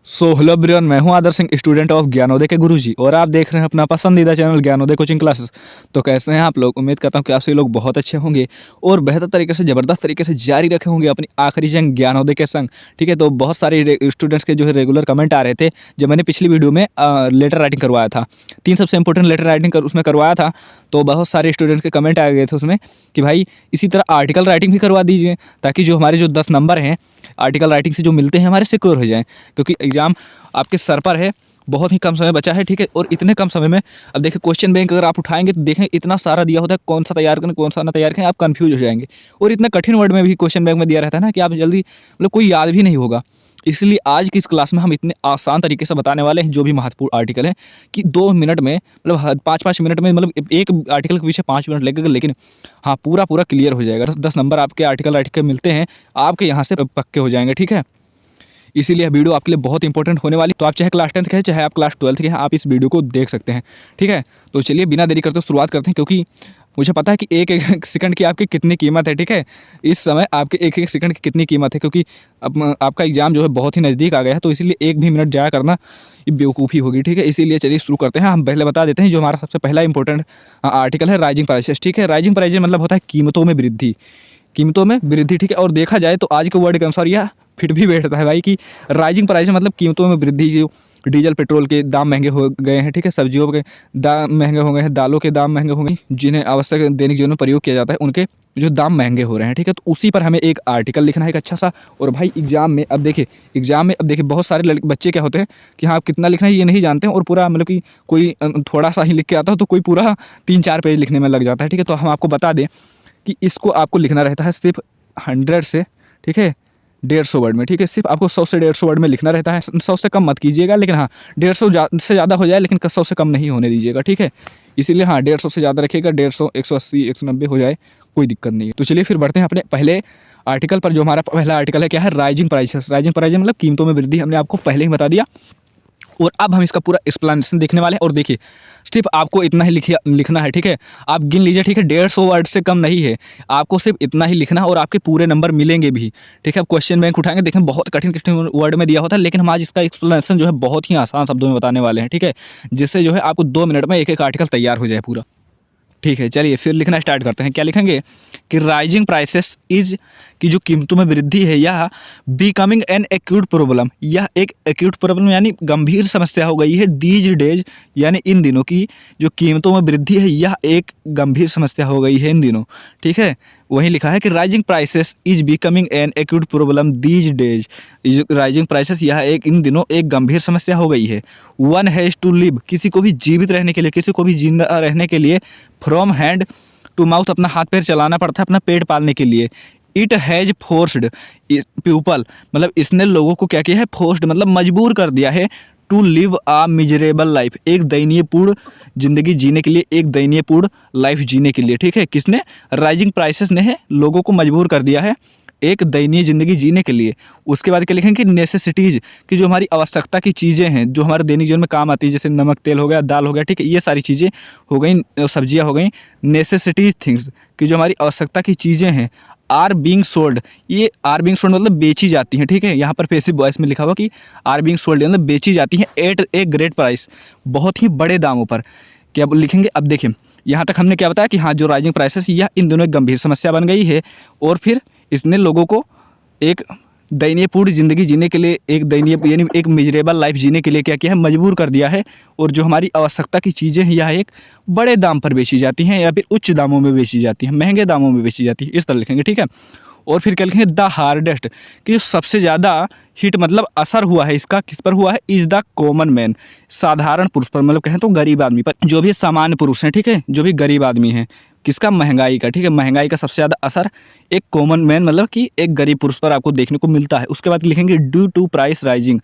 Hello everyone, मैं हूं आदर सिंह, स्टूडेंट ऑफ ज्ञानोदय के गुरुजी, और आप देख रहे हैं अपना पसंदीदा चैनल ज्ञानोदय कोचिंग क्लासेस। तो कैसे हैं आप लोग? उम्मीद करता हूं कि आप सभी लोग बहुत अच्छे होंगे और बेहतर तरीके से, ज़बरदस्त तरीके से जारी रखे होंगे अपनी आखिरी जंग ज्ञानोदय के संग। ठीक है, तो बहुत सारे स्टूडेंट्स के जो है रेगुलर कमेंट आ रहे थे जब मैंने पिछली वीडियो में लेटर राइटिंग करवाया था। 3 सबसे इंपॉर्टेंट लेटर राइटिंग उसमें करवाया था। तो बहुत सारे स्टूडेंट्स के कमेंट आ गए थे उसमें कि भाई इसी तरह आर्टिकल राइटिंग भी करवा दीजिए, ताकि जो हमारे जो 10 नंबर हैं आर्टिकल राइटिंग से जो मिलते हैं हमारे सिक्योर हो जाएँ, क्योंकि एग्ज़ाम आपके सर पर है। बहुत ही कम समय बचा है। ठीक है, और इतने कम समय में अब देखिए क्वेश्चन बैंक अगर आप उठाएंगे तो देखें इतना सारा दिया होता है, कौन सा तैयार करें कौन सा ना तैयार करें, आप कंफ्यूज हो जाएंगे। और इतना कठिन वर्ड में भी क्वेश्चन बैंक में दिया रहता है ना कि आप जल्दी मतलब कोई याद भी नहीं होगा। इसलिए आज की इस क्लास में हम इतने आसान तरीके से बताने वाले हैं जो भी महत्वपूर्ण आर्टिकल है कि 2 मिनट में मतलब 5-5 मिनट में, मतलब एक आर्टिकल के पीछे 5 मिनट लगेगा, लेकिन हाँ पूरा क्लियर हो जाएगा। 10 नंबर आपके आर्टिकल राइटिंग के मिलते हैं, आपके यहाँ से पक्के हो जाएंगे। ठीक है, इसीलिए यह वीडियो आपके लिए बहुत इंपॉर्टेंट होने वाली। तो आप चाहे क्लास 10th के हैं चाहे आप क्लास 12th के हैं, आप इस वीडियो को देख सकते हैं। ठीक है, तो चलिए बिना देरी करते शुरुआत करते हैं, क्योंकि मुझे पता है कि एक एक सेकंड की आपकी कितनी कीमत है। ठीक है, इस समय आपके एक एक सेकंड की कितनी कीमत है, क्योंकि अब आपका एग्जाम जो है बहुत ही नज़दीक आ गया है। तो इसीलिए एक भी मिनट जाया करना ये बेवकूफ़ी होगी। ठीक है, इसीलिए चलिए शुरू करते हैं। हम पहले बता देते हैं जो हमारा सबसे पहला इंपॉर्टेंट आर्टिकल है, राइजिंग प्राइसेस। ठीक है, राइजिंग प्राइसेस मतलब होता है कीमतों में वृद्धि, कीमतों में वृद्धि। ठीक है, और देखा जाए तो आज के वर्ड के अनुसार यह फिट भी बैठता है भाई कि राइजिंग प्राइस मतलब कीमतों में वृद्धि। जो डीजल पेट्रोल के दाम महंगे हो गए हैं, ठीक है, सब्जियों के दाम महंगे हो गए हैं, दालों के दाम महंगे हो गए, जिन्हें आवश्यक दैनिक जीवन में प्रयोग किया जाता है उनके जो दाम महंगे हो रहे हैं। ठीक है, तो उसी पर हमें एक आर्टिकल लिखना है एक अच्छा सा। और भाई एग्जाम में अब देखिए बहुत सारे बच्चे क्या होते हैं कि हाँ आप कितना लिखना है ये नहीं जानते हैं, और पूरा मतलब कि कोई थोड़ा सा ही लिख के आता हो तो कोई पूरा 3-4 पेज लिखने में लग जाता है। ठीक है, तो हम आपको बता दें कि इसको आपको लिखना रहता है सिर्फ 100 से, ठीक है, 150 वर्ड में। ठीक है, सिर्फ आपको 100 से 150 वर्ड में लिखना रहता है। 100 से कम मत कीजिएगा, लेकिन हाँ 150 से ज़्यादा हो जाए, लेकिन 100 से कम नहीं होने दीजिएगा। ठीक है, इसीलिए हाँ 150 से ज़्यादा रखिएगा, 150, 180, 190 हो जाए कोई दिक्कत नहीं है। तो चलिए फिर बढ़ते हैं अपने पहले आर्टिकल पर। जो हमारा पहला आर्टिकल है क्या है, राइजिंग प्राइसेस। राइजिंग प्राइस मतलब कीमतों में वृद्धि, हमने आपको पहले ही बता दिया। और अब हम इसका पूरा एक्सप्लेनेशन देखने वाले हैं। और देखिए सिर्फ आपको इतना ही लिखना है। ठीक है, आप गिन लीजिए। ठीक है, 150 वर्ड से कम नहीं है, आपको सिर्फ इतना ही लिखना है और आपके पूरे नंबर मिलेंगे भी। ठीक है, अब क्वेश्चन बैंक उठाएंगे, देखें बहुत कठिन कठिन वर्ड में दिया होता है, लेकिन हम आज इसका एक्सप्लेनेशन जो है बहुत ही आसान शब्दों में बताने वाले हैं। ठीक है, जिससे जो है आपको 2 मिनट में एक एक आर्टिकल तैयार हो जाए पूरा। ठीक है, चलिए फिर लिखना स्टार्ट करते हैं। क्या लिखेंगे कि राइजिंग प्राइसेस इज की जो कीमतों में वृद्धि है यह बिकमिंग एन एक्यूट प्रॉब्लम, यह एक एक्यूट प्रॉब्लम यानी गंभीर समस्या हो गई है। दीज डेज यानी इन दिनों की जो कीमतों में वृद्धि है यह एक गंभीर समस्या हो गई है इन दिनों। ठीक है, वहीं लिखा है कि rising prices is becoming an acute problem these days, rising prices यह एक इन दिनों एक गंभीर समस्या हो गई है। वन हैज़ टू लिव, किसी को भी जीवित रहने के लिए, किसी को भी जिंदा रहने के लिए, फ्रॉम हैंड टू माउथ, अपना हाथ पैर चलाना पड़ता है अपना पेट पालने के लिए। इट हैज़ फोर्स्ड पीपल, मतलब इसने लोगों को क्या किया है, फोर्स्ड मतलब मजबूर कर दिया है, to live a miserable life, एक दयनीयपूर्ण जिंदगी जीने के लिए, एक दयनीयपूर्ण लाइफ जीने के लिए। ठीक है, किसने, राइजिंग प्राइसेस ने है लोगों को मजबूर कर दिया है एक दयनीय ज़िंदगी जीने के लिए। उसके बाद क्या लिखेंगे कि नेसेसिटीज़ की जो हमारी आवश्यकता की चीज़ें हैं जो हमारे दैनिक जीवन में काम आती है, जैसे नमक तेल हो गया, दाल हो गया, ठीक है, ये सारी चीज़ें हो गई, सब्जियां हो गई। नेसेसिटीज थिंग्स की जो हमारी आवश्यकता की चीज़ें हैं, आर बीइंग सोल्ड, ये आर बीइंग सोल्ड मतलब बेची जाती हैं। ठीक है, यहाँ पर पैसिव वॉइस में लिखा हुआ कि आर बीइंग सोल्ड मतलब बेची जाती हैं एट ए ग्रेट प्राइस, बहुत ही बड़े दामों पर। क्या लिखेंगे, अब देखिए यहाँ तक हमने क्या बताया कि हाँ जो राइजिंग प्राइसेस यह इन दोनों एक गंभीर समस्या बन गई है, और फिर इसने लोगों को एक दयनीयपूर्ण ज़िंदगी जीने के लिए, एक दयनीय यानी एक मिजरेबल लाइफ जीने के लिए क्या किया है, मजबूर कर दिया है। और जो हमारी आवश्यकता की चीज़ें हैं यह एक बड़े दाम पर बेची जाती हैं, या फिर उच्च दामों में बेची जाती हैं, महंगे दामों में बेची जाती है, इस तरह लिखेंगे। ठीक है, और फिर क्या लिखेंगे, द हार्डेस्ट कि जो सबसे ज़्यादा हिट मतलब असर हुआ है इसका, किस पर हुआ है, इज़ द कॉमन मैन, साधारण पुरुष पर, मतलब कहें तो गरीब आदमी पर, जो भी सामान्य पुरुष हैं। ठीक है, जो भी गरीब आदमी हैं, किसका, महंगाई का। ठीक है, महंगाई का सबसे ज़्यादा असर एक कॉमन मैन मतलब कि एक गरीब पुरुष पर आपको देखने को मिलता है। उसके बाद लिखेंगे ड्यू टू प्राइस राइजिंग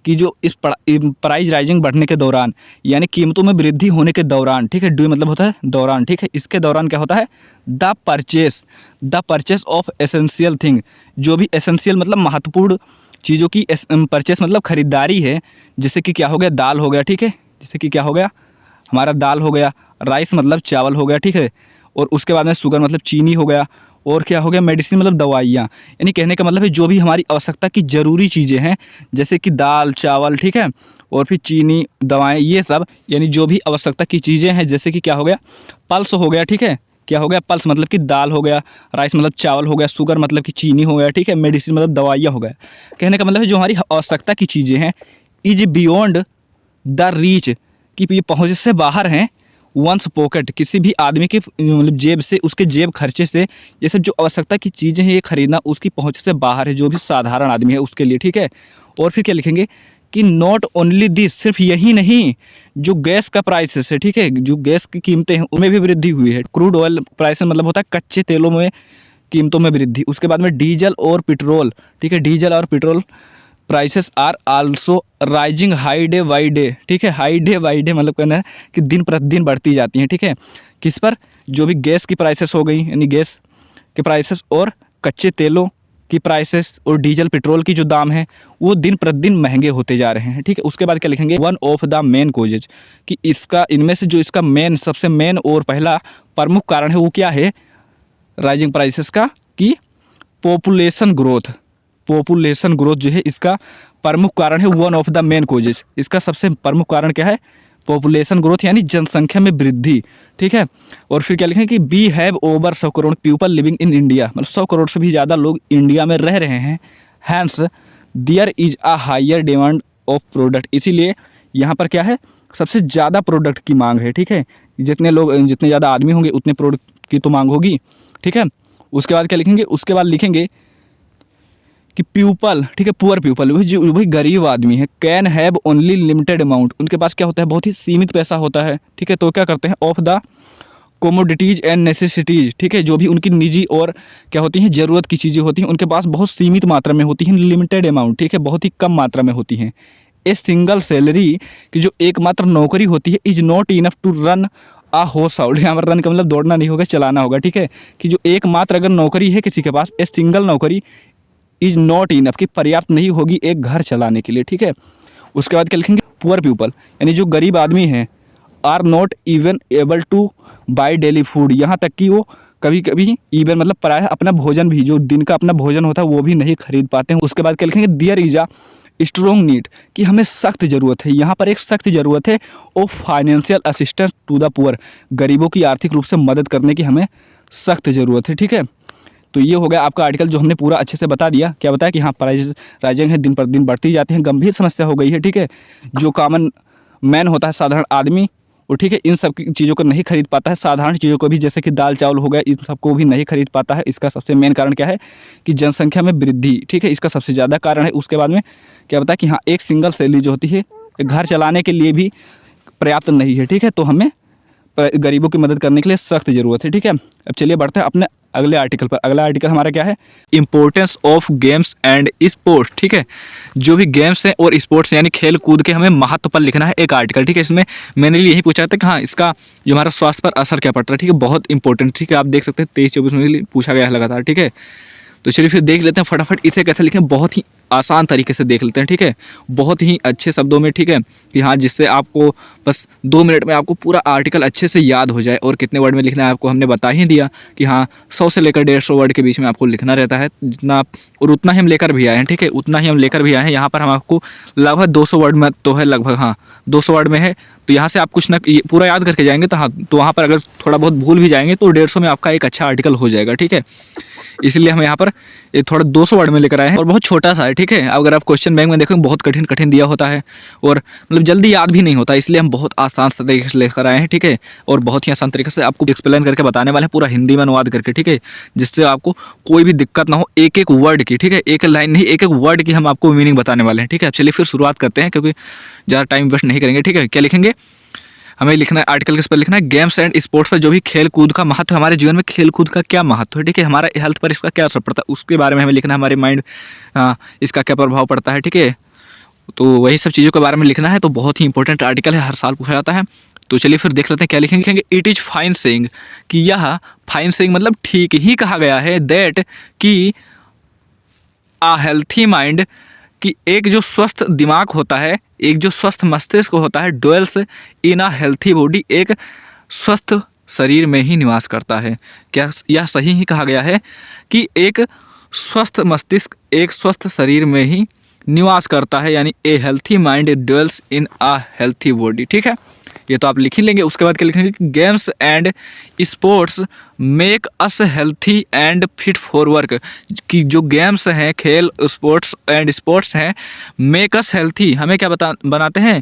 कि जो इस प्राइस राइजिंग बढ़ने के दौरान, यानी कीमतों में वृद्धि होने के दौरान। ठीक है, ड्यू मतलब होता है दौरान। ठीक है, इसके दौरान क्या होता है, the purchase of essential thing, जो भी एसेंशियल मतलब महत्वपूर्ण चीज़ों की परचेस मतलब खरीदारी है, जैसे कि क्या हो गया, दाल हो गया। ठीक है, जैसे कि क्या हो गया, हमारा दाल हो गया, राइस मतलब चावल हो गया। ठीक है, और उसके बाद में शुगर मतलब चीनी हो गया, और क्या हो गया मेडिसिन मतलब दवाइयाँ, यानी कहने का मतलब है जो भी हमारी आवश्यकता की ज़रूरी चीज़ें हैं जैसे कि दाल चावल, ठीक है, और फिर चीनी दवाएं, ये सब यानी जो भी आवश्यकता की चीज़ें हैं, जैसे कि क्या हो गया पल्स हो गया, ठीक है, क्या हो गया पल्स मतलब कि दाल हो गया, राइस मतलब चावल हो गया, शुगर मतलब कि चीनी हो गया, ठीक है, मेडिसिन मतलब दवाइयाँ हो गया। कहने का मतलब है जो हमारी आवश्यकता की चीज़ें हैं इज बियॉन्ड द रीच, कि ये पहुँच से बाहर हैं, वंस पॉकेट, किसी भी आदमी के मतलब जेब से, उसके जेब खर्चे से ये सब जो आवश्यकता की चीज़ें हैं ये खरीदना उसकी पहुँच से बाहर है, जो भी साधारण आदमी है उसके लिए, ठीक है। और फिर क्या लिखेंगे कि नॉट ओनली दिस, सिर्फ यही नहीं, जो गैस का प्राइसेस है, ठीक है, जो गैस की कीमतें हैं उनमें भी वृद्धि हुई है। क्रूड ऑयल प्राइस मतलब होता है कच्चे तेलों में कीमतों में वृद्धि। उसके बाद में डीजल और पेट्रोल, ठीक है, डीजल और petrol prices are also rising high day by day, ठीक है, हाई डे बाई डे मतलब कहना है कि दिन प्रतिदिन बढ़ती जाती हैं, ठीक है। किस पर? जो भी गैस की प्राइसेस हो गई, यानी गैस के प्राइसेस और कच्चे तेलों की प्राइसेस और डीजल पेट्रोल की जो दाम है वो दिन प्रतिदिन महंगे होते जा रहे हैं, ठीक है। उसके बाद क्या लिखेंगे one of the main causes, कि इसका इनमें से जो इसका मेन सबसे मेन और पहला प्रमुख कारण है वो क्या है राइजिंग प्राइसेस का, कि पॉपुलेशन ग्रोथ, पॉपुलेशन ग्रोथ जो है इसका प्रमुख कारण है, one of the main causes, इसका सबसे प्रमुख कारण क्या है पॉपुलेशन ग्रोथ यानी जनसंख्या में वृद्धि, ठीक है। और फिर क्या लिखें कि we have over 100 crore people living in India, मतलब 100 करोड़ से भी ज़्यादा लोग इंडिया में रह रहे हैं, hence there is a higher demand of product, इसीलिए यहाँ पर क्या है सबसे ज़्यादा प्रोडक्ट की मांग है, ठीक है। जितने लोग जितने ज़्यादा आदमी होंगे उतने प्रोडक्ट की तो मांग होगी, ठीक है। उसके बाद क्या लिखेंगे, उसके बाद लिखेंगे कि पीपल, ठीक है, पुअर पीपल, वही गरीब आदमी है, can have only limited amount, उनके पास क्या होता है बहुत ही सीमित पैसा होता है, ठीक है। तो क्या करते हैं ऑफ द कोमोडिटीज़ एंड नेसेसिटीज़, ठीक है, जो भी उनकी निजी और क्या होती हैं ज़रूरत की चीज़ें होती हैं उनके पास बहुत सीमित मात्रा में होती हैं, लिमिटेड अमाउंट, ठीक है, बहुत ही कम मात्रा में होती हैं। ए सिंगल सैलरी, कि जो एकमात्र नौकरी होती है, is not enough to run a household, यहाँ पर रन का मतलब दौड़ना नहीं होगा चलाना होगा, ठीक है, कि जो एकमात्र अगर नौकरी है किसी के पास, ए सिंगल नौकरी इज नॉट इनफ, कि पर्याप्त नहीं होगी एक घर चलाने के लिए, ठीक है। उसके बाद क्या लिखेंगे पुअर पीपल, यानी जो गरीब आदमी हैं are not even able to buy daily food, यहाँ तक कि वो कभी कभी इवन मतलब प्रायः अपना भोजन भी, जो दिन का अपना भोजन होता है वो भी नहीं खरीद पाते हैं। उसके बाद क्या लिखेंगे there is a strong need, कि हमें सख्त ज़रूरत है, यहाँ पर एक सख्त ज़रूरत है of financial assistance to the poor, गरीबों की आर्थिक रूप से मदद करने की हमें सख्त ज़रूरत है, ठीक है। तो ये हो गया आपका आर्टिकल जो हमने पूरा अच्छे से बता दिया। क्या बताया कि हाँ प्राइस राइजिंग है, दिन पर दिन बढ़ती जाती हैं, गंभीर समस्या हो गई है, ठीक है। जो कॉमन मैन होता है साधारण आदमी वो, ठीक है, इन सब की चीज़ों को नहीं खरीद पाता है, साधारण चीज़ों को भी जैसे कि दाल चावल हो गया इन सबको भी नहीं खरीद पाता है। इसका सबसे मेन कारण क्या है कि जनसंख्या में वृद्धि, ठीक है, इसका सबसे ज़्यादा कारण है। उसके बाद में क्या बताया कि हाँ एक सिंगल सैलरी जो होती है घर चलाने के लिए भी पर्याप्त नहीं है, ठीक है, तो हमें गरीबों की मदद करने के लिए सख्त ज़रूरत है, ठीक है। अब चलिए बढ़ते हैं अपने अगले आर्टिकल पर। अगला आर्टिकल हमारा क्या है importance of games and sports, ठीक है, जो भी गेम्स हैं और स्पोर्ट्स यानी खेल कूद के हमें महत्व पर लिखना है एक आर्टिकल, ठीक है। इसमें मैंने यही पूछा था कि हाँ इसका जो हमारा स्वास्थ्य पर असर क्या पड़ता है, ठीक है, बहुत इंपॉर्टेंट, ठीक है। आप देख सकते हैं 23-24 मिनट के लिए पूछा गया है लगातार, ठीक है। तो चलिए फिर देख लेते हैं फटाफट इसे कैसे लिखें, बहुत ही आसान तरीके से देख लेते हैं, ठीक है, बहुत ही अच्छे शब्दों में, ठीक है, कि हाँ जिससे आपको बस 2 मिनट में आपको पूरा आर्टिकल अच्छे से याद हो जाए। और कितने वर्ड में लिखना है आपको हमने बता ही दिया कि हाँ 100 से लेकर 150 वर्ड के बीच में आपको लिखना रहता है, जितना आप, और उतना ही हम लेकर भी आए हैं, ठीक है, उतना ही हम लेकर भी आए हैं। यहाँ पर हम आपको लगभग 200 वर्ड में तो है, लगभग हाँ 200 वर्ड में है, तो यहाँ से आप कुछ ना पूरा याद करके जाएंगे तो हाँ, तो वहाँ पर अगर थोड़ा बहुत भूल भी जाएंगे तो 150 में आपका एक अच्छा आर्टिकल हो जाएगा, ठीक है। इसलिए हम यहाँ पर ये थोड़ा 200 वर्ड में लेकर आए हैं और बहुत छोटा सा है, ठीक है। अगर आप क्वेश्चन बैंक में देखोगे बहुत कठिन कठिन दिया होता है और मतलब जल्दी याद भी नहीं होता, इसलिए हम बहुत आसान से तरीके से लेकर आए हैं, ठीक है। और बहुत ही आसान तरीके से आपको एक्सप्लेन करके बताने वाले हैं, पूरा हिंदी में अनुवाद करके, ठीक है, जिससे आपको कोई भी दिक्कत ना हो एक एक वर्ड की, ठीक है, एक लाइन नहीं एक एक वर्ड की हम आपको मीनिंग बताने वाले हैं, ठीक है। चलिए फिर शुरुआत करते हैं क्योंकि ज़्यादा टाइम वेस्ट नहीं करेंगे, ठीक है। क्या लिखेंगे हमें लिखना है आर्टिकल किस पर लिखना है गेम्स एंड स्पोर्ट्स पर, जो भी खेल कूद का महत्व है हमारे जीवन में, खेल कूद का क्या महत्व है, ठीक है, हमारे हेल्थ पर इसका क्या असर पड़ता है उसके बारे में हमें लिखना है, हमारे माइंड इसका क्या प्रभाव पड़ता है, ठीक है। तो वही सब चीज़ों के बारे में लिखना है। तो बहुत ही इंपॉर्टेंट आर्टिकल है, हर साल पूछा जाता है। तो चलिए फिर देख लेते हैं क्या लिखेंगे। इट इज़ फाइन सेइंग, कि यह फाइन सेइंग मतलब ठीक ही कहा गया है, दैट कि आ हेल्थी माइंड, कि एक जो स्वस्थ दिमाग होता है, एक जो स्वस्थ मस्तिष्क होता है, डवेल्स इन अ हेल्थी बॉडी, एक स्वस्थ शरीर में ही निवास करता है। क्या यह सही ही कहा गया है कि एक स्वस्थ मस्तिष्क एक स्वस्थ शरीर में ही निवास करता है, यानी ए healthy mind dwells in a healthy body. ठीक है, ये तो आप लिख ही लेंगे। उसके बाद क्या लिखेंगे कि games and sports make us healthy and fit for work, कि जो गेम्स हैं, खेल, स्पोर्ट्स एंड स्पोर्ट्स हैं, मेक अस हेल्थी, हमें क्या बनाते हैं,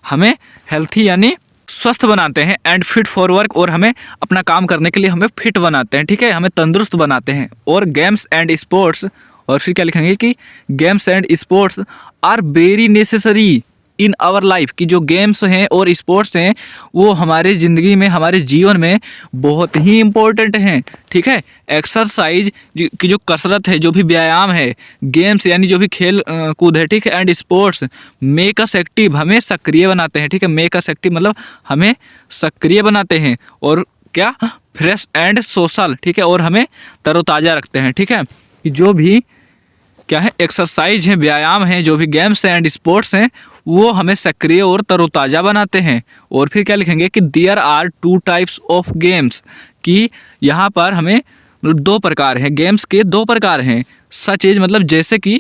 हमें हेल्थी यानी स्वस्थ बनाते हैं, एंड फिट फॉर वर्क, और हमें अपना काम करने के लिए हमें फिट बनाते हैं। ठीक है, हमें तंदुरुस्त बनाते हैं। और गेम्स एंड स्पोर्ट्स, और फिर क्या लिखेंगे कि games and sports are very necessary in our life, की जो गेम्स हैं और स्पोर्ट्स हैं वो हमारे ज़िंदगी में, हमारे जीवन में बहुत ही इम्पोर्टेंट हैं। ठीक है, एक्सरसाइज की जो कसरत है, जो भी व्यायाम है, गेम्स यानी जो भी खेल कूद है, ठीक है, and sports make us active, हमें सक्रिय बनाते हैं। ठीक है, मेक अस एक्टिव मतलब हमें सक्रिय बनाते हैं, और क्या, फ्रेश एंड सोशल। ठीक है, और हमें तरोताज़ा रखते हैं। ठीक है, जो भी क्या है, एक्सरसाइज है, व्यायाम है, जो भी गेम्स एंड स्पोर्ट्स हैं वो हमें सक्रिय और तरोताज़ा बनाते हैं। और फिर क्या लिखेंगे कि there are 2 types of games, कि यहाँ पर हमें मतलब 2 प्रकार हैं, गेम्स के 2 प्रकार हैं। सच एज मतलब जैसे कि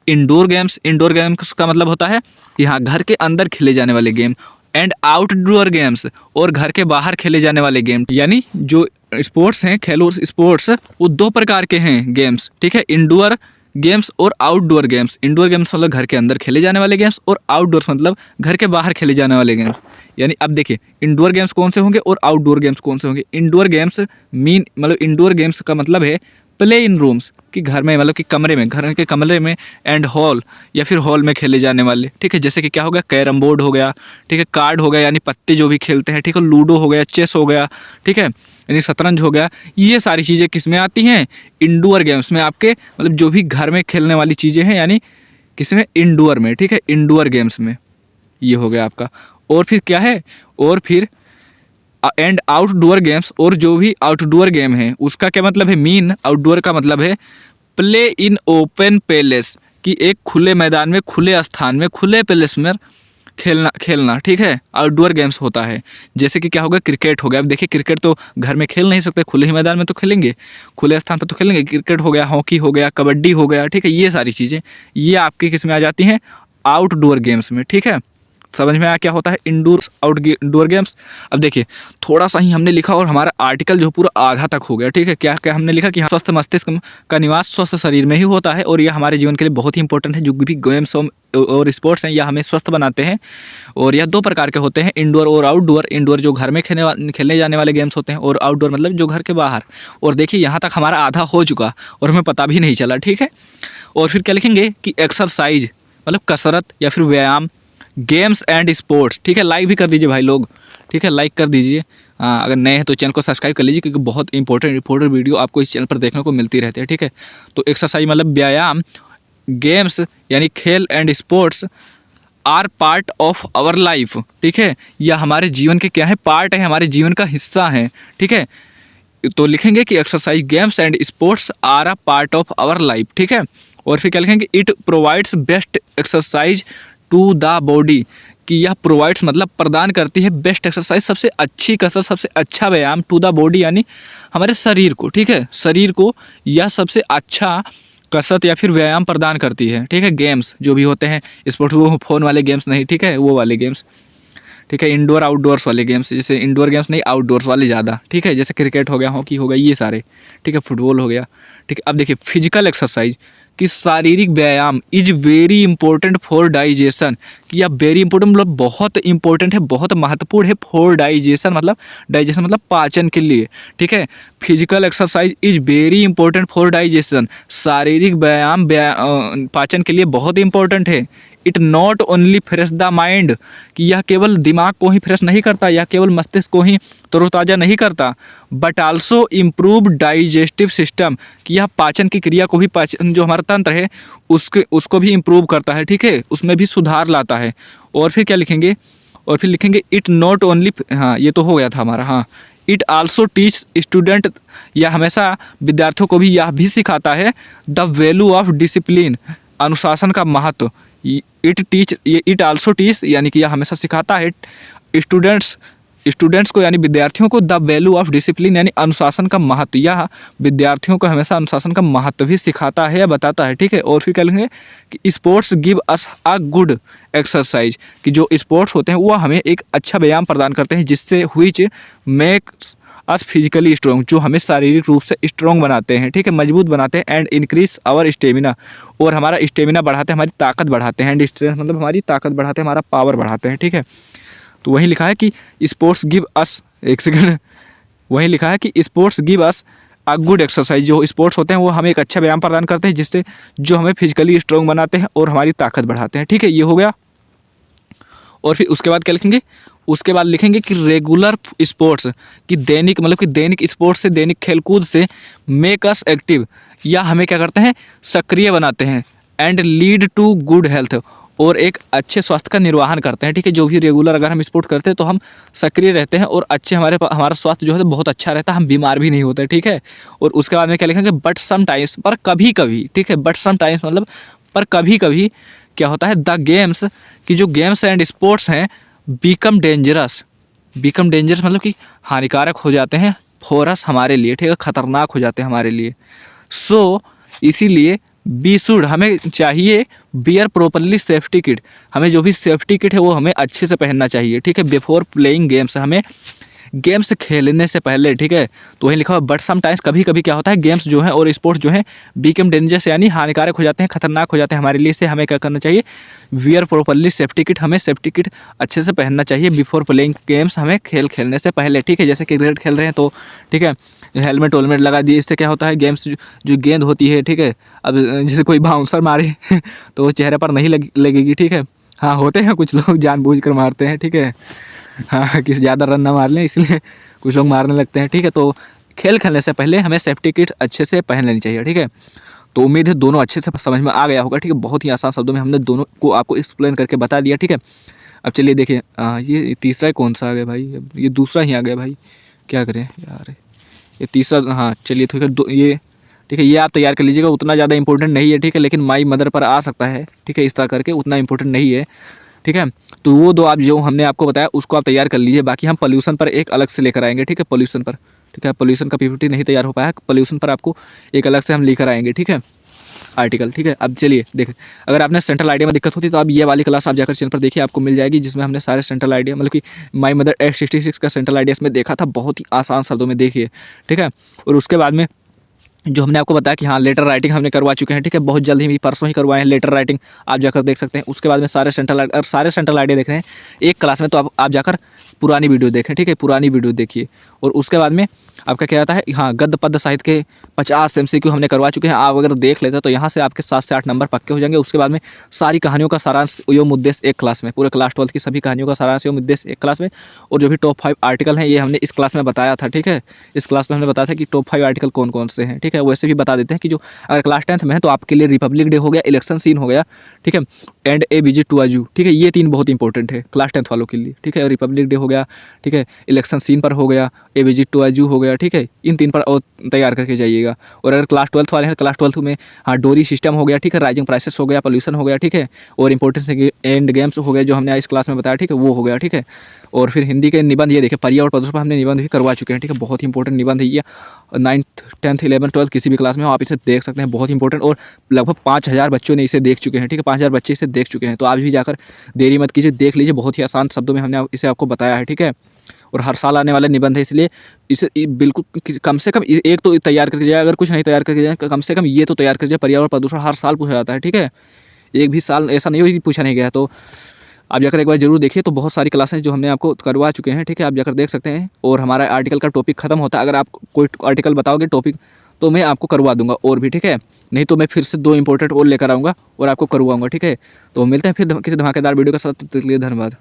इंडोर गेम्स का मतलब होता है यहाँ घर के अंदर खेले जाने वाले गेम, एंड आउटडोर गेम्स, और घर के बाहर खेले जाने वाले गेम। यानी जो स्पोर्ट्स हैं, खेल और स्पोर्ट्स, वो 2 प्रकार के हैं गेम्स। ठीक है, इंडोर गेम्स और आउटडोर गेम्स। इंडोर गेम्स मतलब घर के अंदर खेले जाने वाले गेम्स, और आउटडोर्स मतलब घर के बाहर खेले जाने वाले गेम्स। यानी अब देखिए इंडोर गेम्स कौन से होंगे और आउटडोर गेम्स कौन से होंगे। इंडोर गेम्स मतलब इंडोर गेम्स का मतलब है प्ले इन रूम्स, कि घर में मतलब कि कमरे में, घर के कमरे में, एंड हॉल या फिर हॉल में खेले जाने वाले। ठीक है, जैसे कि क्या हो गया, कैरम बोर्ड हो गया, ठीक है, कार्ड हो गया यानी पत्ते जो भी खेलते हैं, ठीक है, लूडो हो गया, चेस हो गया, ठीक है, यानी शतरंज हो गया। ये सारी चीज़ें किस में आती हैं, इंडोर गेम्स में, आपके मतलब जो भी घर में खेलने वाली चीज़ें हैं, यानी किस में, इंडोर में। ठीक है, इंडोर गेम्स में ये हो गया आपका। और फिर क्या है, और फिर एंड आउटडोर गेम्स, और जो भी आउटडोर गेम है उसका क्या मतलब है, मीन आउटडोर का मतलब है प्ले इन ओपन प्लेस, कि एक खुले मैदान में, खुले स्थान में, खुले प्लेस में खेलना। ठीक है, आउटडोर गेम्स होता है। जैसे कि क्या होगा, क्रिकेट हो गया। अब देखिए क्रिकेट तो घर में खेल नहीं सकते, खुले ही मैदान में तो खेलेंगे, खुले स्थान पर तो खेलेंगे। क्रिकेट हो गया, हॉकी हो गया, कबड्डी हो गया। ठीक है, ये सारी चीज़ें ये आपकी किस में आ जाती हैं, आउटडोर गेम्स में। ठीक है, समझ में आया क्या होता है इंडोर गेम्स। अब देखिए थोड़ा सा ही हमने लिखा और हमारा आर्टिकल जो पूरा आधा तक हो गया। ठीक है, क्या क्या हमने लिखा कि स्वस्थ मस्तिष्क का निवास स्वस्थ शरीर में ही होता है, और यह हमारे जीवन के लिए बहुत ही इंपॉर्टेंट है। जो भी गेम्स और स्पोर्ट्स हैं यह हमें स्वस्थ बनाते हैं, और यह 2 प्रकार के होते हैं, इंडोर और आउटडोर। इंडोर जो घर में खेलने जाने वाले गेम्स होते हैं, और आउटडोर मतलब जो घर के बाहर। और देखिए यहाँ तक हमारा आधा हो चुका और हमें पता भी नहीं चला। ठीक है, और फिर क्या लिखेंगे कि एक्सरसाइज मतलब कसरत या फिर व्यायाम, गेम्स एंड स्पोर्ट्स। ठीक है, लाइक भी कर दीजिए भाई लोग। ठीक है, लाइक कर दीजिए। अगर नए हैं तो चैनल को सब्सक्राइब कर लीजिए, क्योंकि बहुत इंपॉर्टेंट वीडियो आपको इस चैनल पर देखने को मिलती रहती है। ठीक है, तो एक्सरसाइज मतलब व्यायाम, गेम्स यानी खेल and sports are part of our life. ठीक है, यह हमारे जीवन के क्या है, पार्ट है, हमारे जीवन का हिस्सा है। ठीक है, तो लिखेंगे कि exercise, games and sports are a part of our life. ठीक है, और फिर क्या लिखेंगे, it provides best exercise to the body, कि यह प्रोवाइड्स मतलब प्रदान करती है बेस्ट एक्सरसाइज, सबसे अच्छी कसरत, सबसे अच्छा व्यायाम, टू द बॉडी यानी हमारे शरीर को। ठीक है, शरीर को यह सबसे अच्छा कसरत या फिर व्यायाम प्रदान करती है। ठीक है, गेम्स जो भी होते हैं स्पोर्ट्स, वो फ़ोन वाले गेम्स नहीं, ठीक है, वो वाले गेम्स। ठीक है, इंडोर आउटडोर्स वाले गेम्स, जैसे इंडोर गेम्स नहीं, आउटडोर्स वाले ज़्यादा। ठीक है, जैसे क्रिकेट हो गया, हॉकी हो गया, ये सारे। ठीक है, फुटबॉल हो गया। ठीक है, अब देखिए फिजिकल एक्सरसाइज कि शारीरिक व्यायाम is very important for digestion, कि यह वेरी इंपॉर्टेंट मतलब बहुत इंपॉर्टेंट है, बहुत महत्वपूर्ण है, फॉर डाइजेशन मतलब पाचन के लिए। ठीक है, physical exercise is very important for digestion, शारीरिक व्यायाम पाचन के लिए बहुत इंपॉर्टेंट है। It not only fresh the mind, कि यह केवल दिमाग को ही फ्रेश नहीं करता, यह केवल मस्तिष्क को ही तरोताज़ा नहीं करता, but also improve digestive system, कि यह पाचन की क्रिया को भी, पाचन जो हमारा तंत्र है उसको भी इम्प्रूव करता है। ठीक है, उसमें भी सुधार लाता है। और फिर क्या लिखेंगे, और फिर लिखेंगे इट नॉट ओनली, हाँ ये तो हो गया था हमारा, हाँ, इट आल्सो टीच स्टूडेंट, यह हमेशा विद्यार्थियों को भी यह भी सिखाता है द वैल्यू ऑफ डिसिप्लिन, अनुशासन का महत्व। इट आल्सो टीच यानी कि यह हमेशा सिखाता है स्टूडेंट्स स्टूडेंट्स को यानी विद्यार्थियों को द वैल्यू ऑफ डिसिप्लिन यानी अनुशासन का महत्व, यह विद्यार्थियों को हमेशा अनुशासन का महत्व भी सिखाता है या बताता है, ठीक है। और फिर कह लेंगे कि sports give us a good exercise, कि जो स्पोर्ट्स होते हैं वो हमें एक अच्छा व्यायाम प्रदान करते हैं, जिससे which makes us physically strong, जो हमें शारीरिक रूप से स्ट्रॉन्ग बनाते हैं, ठीक है, मजबूत बनाते हैं। एंड इंक्रीज आवर स्टेमिना, और हमारा स्टेमिना बढ़ाते हैं, हमारी ताकत बढ़ाते हैं। एंड स्ट्रेंथ मतलब हमारी ताकत बढ़ाते हैं, हमारा पावर बढ़ाते हैं, ठीक है। तो वहीं लिखा है कि स्पोर्ट्स गिव अस, एक सेकंड, वहीं लिखा है कि sports give us a good exercise, जो स्पोर्ट्स होते हैं वो हमें एक अच्छा व्यायाम प्रदान करते हैं, जिससे जो हमें फिजिकली स्ट्रॉन्ग बनाते हैं और हमारी ताकत बढ़ाते हैं, ठीक है। ये हो गया। और फिर उसके बाद क्या लिखेंगे, उसके बाद लिखेंगे कि रेगुलर स्पोर्ट्स, कि दैनिक मतलब कि दैनिक स्पोर्ट्स से, दैनिक खेलकूद से मेक अस एक्टिव, या हमें क्या करते हैं, सक्रिय बनाते हैं। And lead to good health, और एक अच्छे स्वास्थ्य का निर्वहन करते हैं, ठीक है। जो भी रेगुलर अगर हम स्पोर्ट करते हैं तो हम सक्रिय रहते हैं और अच्छे हमारा स्वास्थ्य जो है बहुत अच्छा रहता है, हम बीमार भी नहीं होते, ठीक है। और उसके बाद में क्या लिखेंगे, बट सम टाइम्स, पर कभी कभी, ठीक है, बट सम टाइम्स मतलब पर कभी कभी क्या होता है, द गेम्स, कि जो गेम्स एंड स्पोर्ट्स हैं, बिकम डेंजरस, बिकम डेंजरस मतलब कि हानिकारक हो जाते हैं, फॉर अस हमारे लिए, ठीक है, खतरनाक हो जाते हैं हमारे लिए। सो इसीलिए बी शुड, हमें चाहिए बियर प्रॉपरली सेफ्टी किट, हमें जो भी सेफ्टी किट है वो हमें अच्छे से पहनना चाहिए, ठीक है। बिफोर प्लेइंग गेम्स, हमें गेम्स खेलने से पहले, ठीक है। तो वही लिखा हुआ बट समटाइम्स, कभी कभी क्या होता है, गेम्स जो है और स्पोर्ट्स जो है बिकम डेंजरस यानी हानिकारक हो जाते हैं, खतरनाक हो जाते हैं हमारे लिए। से हमें क्या करना चाहिए, वियर प्रॉपरली सेफ्टी किट, हमें सेफ्टी किट अच्छे से पहनना चाहिए बिफोर प्लेइंग गेम्स, हमें खेलने से पहले, ठीक है। जैसे क्रिकेट खेल रहे हैं तो ठीक है, हेलमेट वेलमेट लगा दिए, इससे क्या होता है, गेम्स जो गेंद होती है, ठीक है, अब जैसे कोई बाउंसर मारे तो वो चेहरे पर नहीं लगेगी, ठीक है। हाँ, होते हैं कुछ लोग जानबूझकर मारते हैं, ठीक है, हाँ, किसी ज़्यादा रन ना मार लें इसलिए कुछ लोग मारने लगते हैं, ठीक है। तो खेलने से पहले हमें सेफ्टी किट अच्छे से पहन लेनी चाहिए, ठीक है। तो उम्मीद है दोनों अच्छे से समझ में आ गया होगा, ठीक है। बहुत ही आसान शब्दों में हमने दोनों को आपको एक्सप्लेन करके बता दिया, ठीक है। अब चलिए देखिए, ये तीसरा कौन सा आ गया भाई, ये दूसरा ही आ गया भाई, क्या करें यार, ये तीसरा, हाँ चलिए ठीक है, ये ठीक है, ये आप तैयार कर लीजिएगा, उतना ज़्यादा इंपॉर्टेंट नहीं है, ठीक है, लेकिन माई मदर पर आ सकता है, ठीक है, इस तरह करके उतना इंपॉर्टेंट नहीं है, ठीक है। तो वो दो आप जो हमने आपको बताया उसको आप तैयार कर लीजिए, बाकी हम पोल्यूशन पर एक अलग से लेकर आएंगे, ठीक है, पोल्यूशन पर, ठीक है, पोल्यूशन का पीपीटी नहीं तैयार हो पाया, पोल्यूशन पर आपको एक अलग से हम लेकर आएंगे, ठीक है, आर्टिकल, ठीक है। अब चलिए देखें, अगर आपने सेंट्रल आइडिया में दिक्कत होती तो आप ये वाली क्लास आप जाकर चैनल पर देखिए, आपको मिल जाएगी, जिसमें हमने सारे सेंट्रल आइडिया मतलब कि माई मदर X66 का सेंट्रल आइडिया इसमें देखा था, बहुत ही आसान शब्दों में देखिए, ठीक है। और उसके बाद में जो हमने आपको बताया कि हाँ लेटर राइटिंग हमने करवा चुके हैं, ठीक है, बहुत जल्द ही परसों ही करवाए हैं लेटर राइटिंग, आप जाकर देख सकते हैं। उसके बाद में सारे सेंट्रल आइडिया देख रहे हैं एक क्लास में, तो आप जाकर पुरानी वीडियो देखें, ठीक है, पुरानी वीडियो देखिए। और उसके बाद में आपका क्या आता है, हाँ गद्य पद्य साहित्य के 50 MCQ हमने करवा चुके हैं, आप अगर देख लेते हैं तो यहाँ से आपके 7 से 8 नंबर पक्के हो जाएंगे। उसके बाद में सारी कहानियों का सारांश एवं उद्देश्य एक क्लास में, पूरे क्लास 12 की सभी कहानियों का सारांश एवं उद्देश्य एक क्लास में। और जो भी टॉप 5 आर्टिकल हैं ये हमने इस क्लास में बताया था, ठीक है, इस क्लास में हमने बताया था कि टॉप 5 आर्टिकल कौन कौन से हैं, ठीक है। वैसे भी बता देते हैं कि जो अगर क्लास 10th में है तो आपके लिए रिपब्लिक डे हो गया, इलेक्शन सीन हो गया, ठीक है, एंड ए विजिट टू अजू, ठीक है, ये 3 बहुत इंपॉर्टेंट है क्लास 10th वालों के लिए, ठीक है। रिपब्लिक डे हो गया, ठीक है, इलेक्शन सीन पर हो गया, ए विजिट टू अजू हो गया, ठीक है, इन 3 पर और तैयार करके जाइएगा। और अगर क्लास 12th वाले हैं, क्लास 12th में हाँ डोरी सिस्टम हो गया, ठीक है, राइजिंग प्राइसेस हो गया, पोल्यूशन हो गया, ठीक है, और इंपॉर्टेंस एंड गेम्स हो गया जो हमने इस क्लास में बताया, ठीक है, वो हो गया, ठीक है। और फिर हिंदी के निबंध, ये देखिए पर्यावरण प्रदूषण पर हमने निबंध भी करवा चुके हैं, ठीक है, बहुत ही इंपॉर्टेंट निबंध है ये, 9th 10th 11th 12th किसी भी क्लास में हो आप इसे देख सकते हैं, बहुत इंपॉर्टेंट। और लगभग 5000 बच्चों ने इसे देख चुके हैं, ठीक है, 5000 बच्चे इसे देख चुके हैं, तो आप भी जाकर देरी मत कीजिए, देख लीजिए, बहुत ही आसान शब्दों में हमने इसे आपको बताया है, ठीक है। और हर साल आने वाले निबंध है, इसलिए इसे बिल्कुल कम से कम एक तो तैयार करके जाए, अगर कुछ नहीं तैयार करके जाए कम से कम ये तो तैयार कर जाए। पर्यावरण प्रदूषण हर साल पूछा जाता है, ठीक है, एक भी साल ऐसा नहीं हो कि पूछा नहीं गया। तो आप जाकर एक बार जरूर देखिए, तो बहुत सारी क्लासें जो हमने आपको करवा चुके हैं, ठीक है, आप जाकर देख सकते हैं। और हमारा आर्टिकल का टॉपिक खत्म होता है, अगर आप कोई आर्टिकल बताओगे टॉपिक तो मैं आपको करवा दूंगा और भी, ठीक है, नहीं तो मैं फिर से 2 इंपॉर्टेंट और लेकर आऊँगा और आपको करवाऊँगा, ठीक है। तो मिलते हैं फिर किसी धमाकेदार वीडियो के साथ, तब तक के लिए धन्यवाद।